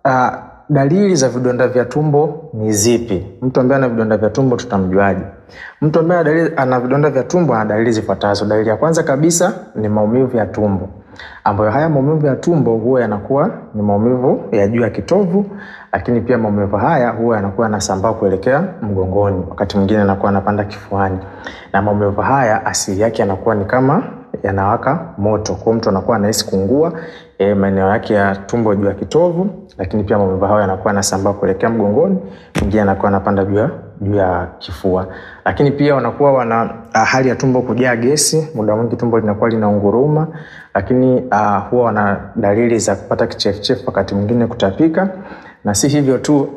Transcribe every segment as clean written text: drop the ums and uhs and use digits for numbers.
Uh, Dalili za vidonda vya tumbo ni zipi? Mtu ambaye ana vidonda vya tumbo tutamjuaje? Mtu ambaye ana vidonda vya tumbo ana dalili zifuatazo. Dalili ya kwanza kabisa ni maumivu ya tumbo, ambayo haya maumivu ya tumbo huwa yanakuwa ni maumivu ya juu ya kitovu, lakini pia maumivu haya huwa yanakuwa yanasambaa kuelekea mgongoni, wakati mwingine yanakuwa yanapanda kifuani. Na maumivu haya asili yake yanakuwa ni kama yanawaka moto. Kwa mtu anakuwa anahisi kuungua maeneo yake ya tumbo juu ya kitovu, lakini pia maumivu haya yanakuwa yanasambaa kuelekea mgongoni, mwingine anakuwa anapanda juu ya kifua. Lakini pia wanakuwa wana hali ya tumbo kujaa gesi, muda mwingi tumbo linakuwa linaunguruma, lakini huwa wana dalili za kupata kichefuchefu, wakati mwingine kutapika. Na si hivyo tu,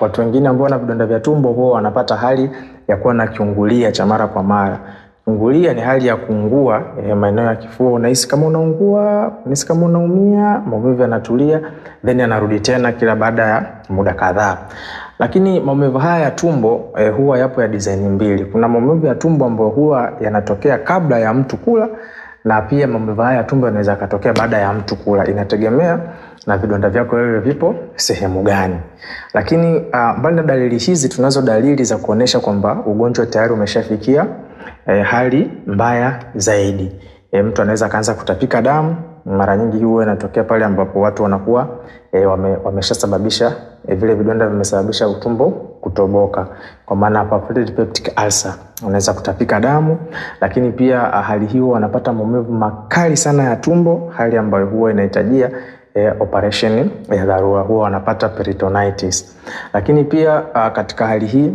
watu wengine ambao wana vidonda vya tumbo huwa wanapata hali ya kuwa na kiungulia cha mara kwa mara. Kiungulia ni hali ya kuungua maeneo ya kifua, unahisi kama unaungua, unahisi kama unaumia, maumivu yanatulia, then yanarudi tena kila baada ya muda kadhaa. Lakini maumivu haya ya tumbo huwa yapo ya design mbili. Kuna maumivu ya tumbo ambayo huwa yanatokea kabla ya mtu kula, na pia maumivu haya ya tumbo yanaweza katokea baada ya mtu kula. Inategemea na vidonda vyako wewe vipo sehemu gani. Lakini mbali na dalili hizi, tunazo dalili za kuonesha kwamba ugonjwa tayari umeshafikia hali mbaya zaidi. Mtu anaweza kaanza kutapika damu. Mara nyingi huwa inatokea pale ambapo watu wanakuwa wameshasababisha vile vidonda vimesababisha utumbo kutoboka, kwa maana perforated peptic ulcer. Unaweza kutapika damu, lakini pia hali hiyo wanapata maumivu makali sana ya tumbo, hali ambayo huwa inahitajia operation ya dharura, huwa wanapata peritonitis. Lakini pia katika hali hii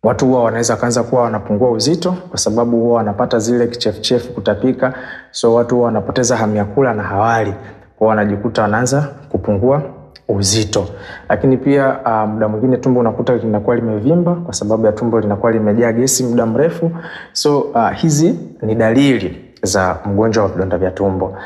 watu huwa wanaweza kaanza kuwa wanapungua uzito, kwa sababu huwa wanapata zile kichefuchefu, kutapika. So watu huwa wanapoteza hamu ya kula na hawali, kwa wanajikuta wanaanza kupungua uzito. Lakini pia muda mwingine tumbo unakuta linakuwa limevimba kwa sababu ya tumbo linakuwa limejaa gesi muda mrefu. So hizi ni dalili za mgonjwa wa vidonda vya tumbo.